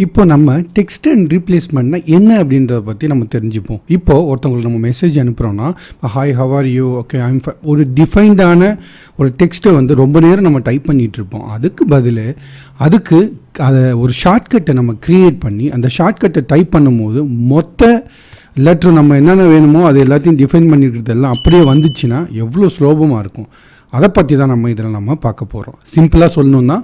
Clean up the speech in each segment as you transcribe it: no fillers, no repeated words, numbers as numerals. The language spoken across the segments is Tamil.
இப்போ நம்ம டெக்ஸ்ட் அண்ட் ரீப்ளேஸ்மெண்ட்னா என்ன அப்படின்றத பற்றி நம்ம தெரிஞ்சுப்போம். இப்போது ஒருத்தவங்களுக்கு நம்ம மெசேஜ் அனுப்புகிறோன்னா hi how are you okay I'm ஒரு டிஃபைன்டான ஒரு டெக்ஸ்ட்டை வந்து ரொம்ப நேரம் நம்ம டைப் பண்ணிகிட்ருப்போம். அதுக்கு பதில் அதை ஒரு ஷார்ட்கட்டை நம்ம க்ரியேட் பண்ணி அந்த ஷார்ட்கட்டை டைப் பண்ணும்போது மொத்த லெட்ரு நம்ம என்னென்ன வேணுமோ அது எல்லாத்தையும் டிஃபைன் பண்ணிக்கிறது எல்லாம் அப்படியே வந்துச்சுன்னா எவ்வளோ சுலபமாக இருக்கும். அதை பற்றி தான் நம்ம பார்க்க போகிறோம். சிம்பிளாக சொல்லணுன்னா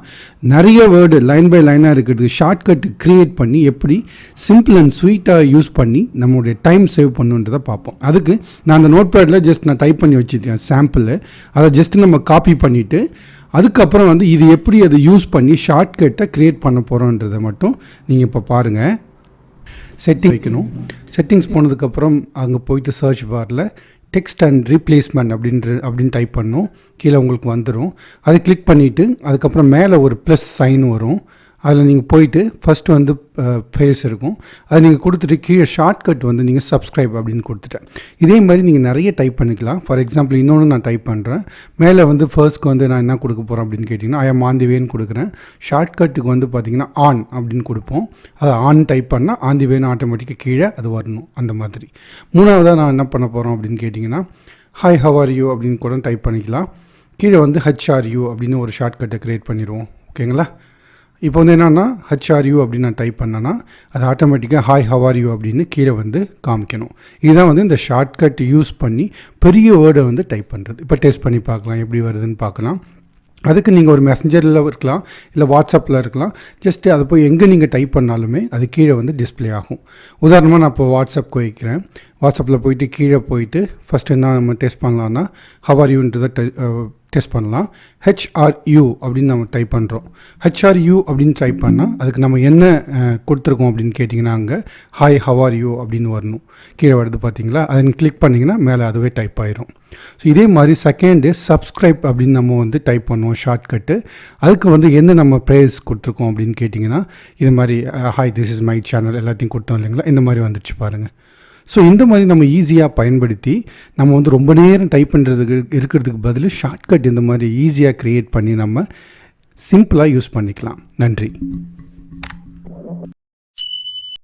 நிறைய வேர்டு லைன் பை லைனாக இருக்கிறது ஷார்ட்கட் க்ரியேட் பண்ணி எப்படி சிம்பிள் அண்ட் ஸ்வீட்டாக யூஸ் பண்ணி நம்மளுடைய டைம் சேவ் பண்ணுன்றதை பார்ப்போம். அதுக்கு நான் அந்த நோட் பேடில் நான் டைப் பண்ணி வச்சுருக்கேன் சாம்பிள். அதை நம்ம காப்பி பண்ணிவிட்டு அதுக்கப்புறம் இது எப்படி அதை யூஸ் பண்ணி ஷார்ட்கட்டை க்ரியேட் பண்ண போகிறோன்றதை மட்டும் நீங்கள் இப்போ பாருங்கள். செட்டிங் வைக்கணும். செட்டிங்ஸ் போனதுக்கப்புறம் அங்கே போயிட்டு சர்ச் பாரில் டெக்ஸ்ட் அண்ட் ரீப்ளேஸ்மெண்ட் அப்படின்னு டைப் பண்ணணும். கீழே உங்களுக்கு வந்துடும். அதை கிளிக் பண்ணிவிட்டு அதுக்கப்புறம் மேலே ஒரு ப்ளஸ் சைன் வரும். அதில் நீங்கள் போயிட்டு ஃபஸ்ட்டு ஃபேஸ் இருக்கும். அதை நீங்கள் கொடுத்துட்டு கீழே ஷார்ட்கட் நீங்கள் சப்ஸ்கிரைப் அப்படின்னு கொடுத்துட்டேன். இதே மாதிரி நீங்கள் நிறைய டைப் பண்ணிக்கலாம். ஃபார் எக்ஸாம்பிள் இன்னொன்று நான் டைப் பண்ணுறேன். மேலே ஃபர்ஸ்ட்க்கு நான் என்ன கொடுக்க போகிறேன் அப்படின்னு கேட்டிங்கன்னா ஐ ஆம் ஆன் தி வேன்னு கொடுக்குறேன். ஷார்ட்கட்டுக்கு பார்த்திங்கன்னா ஆன் அப்படின்னு கொடுப்போம். அதை ஆன் டைப் பண்ணால் ஆன் தி வேன்னு ஆட்டோமேட்டிக்காக கீழே அது வரணும். அந்த மாதிரி. மூணாவதாக நான் என்ன பண்ண போகிறோம் அப்படின்னு கேட்டிங்கன்னா ஹாய் ஹவ் ஆர் யூ அப்படின்னு கூட டைப் பண்ணிக்கலாம். கீழே ஹெச்ஆர்யூ அப்படின்னு ஒரு ஷார்ட்கட்டை க்ரியேட் பண்ணிடுவோம். ஓகேங்களா? இப்போ என்னென்னா ஹெச்ஆர்யூ அப்படின்னு நான் டைப் பண்ணேன்னா அது ஆட்டோமேட்டிக்காக ஹாய் ஹவ் ஆர் யூ அப்படின்னு கீழே காமிக்கணும். இதுதான் இந்த ஷார்ட்கட் யூஸ் பண்ணி பெரிய வேர்டை டைப் பண்ணுறது. இப்போ டெஸ்ட் பண்ணி பார்க்கலாம் எப்படி வருதுன்னு பார்க்கலாம். அதுக்கு நீங்கள் ஒரு மெசஞ்சரில் இருக்கலாம், இல்லை வாட்ஸ்அப்பில் இருக்கலாம். ஜஸ்ட்டு அதை போய் எங்கே நீங்கள் டைப் பண்ணாலுமே அது கீழே டிஸ்பிளே ஆகும். உதாரணமாக நான் இப்போ வாட்ஸ்அப் வைக்கிறேன். வாட்ஸ்அப்பில் போயிட்டு கீழே போயிட்டு ஃபஸ்ட்டு என்ன நம்ம டெஸ்ட் பண்ணலான்னா ஹவ் ஆர் யூன்றதை டெஸ்ட் பண்ணலாம். ஹெச்ஆர்யூ அப்படின்னு நம்ம டைப் பண்ணுறோம். ஹெச்ஆர்யூ அப்படின்னு டைப் பண்ணால் அதுக்கு நம்ம என்ன கொடுத்துருக்கோம் அப்படின்னு கேட்டிங்கன்னா அங்கே ஹாய் ஹவ் ஆர் யூ அப்படின்னு வரணும். கீழே வருது பார்த்தீங்களா? அதை கிளிக் பண்ணிங்கன்னா மேலே அதுவே டைப் ஆயிரும். ஸோ இதே மாதிரி செகண்டு சப்ஸ்கிரைப் அப்படின்னு நம்ம டைப் பண்ணுவோம் ஷார்ட்கட்டு. அதுக்கு என்ன நம்ம ப்ரைஸ் கொடுத்துருக்கோம் அப்படின்னு கேட்டிங்கன்னா இது மாதிரி hi this is my channel எல்லாத்தையும் கொடுத்தோம் இல்லைங்களா? இந்த மாதிரி வந்துடுச்சு பாருங்கள். ஸோ இந்த மாதிரி நம்ம ஈஸியாக பயன்படுத்தி நம்ம ரொம்ப நேரம் டைப் பண்ணுறதுக்கு இருக்கிறதுக்கு பதில் ஷார்ட்கட் இந்த மாதிரி ஈஸியாக க்ரியேட் பண்ணி நம்ம சிம்பிளாக யூஸ் பண்ணிக்கலாம். நன்றி.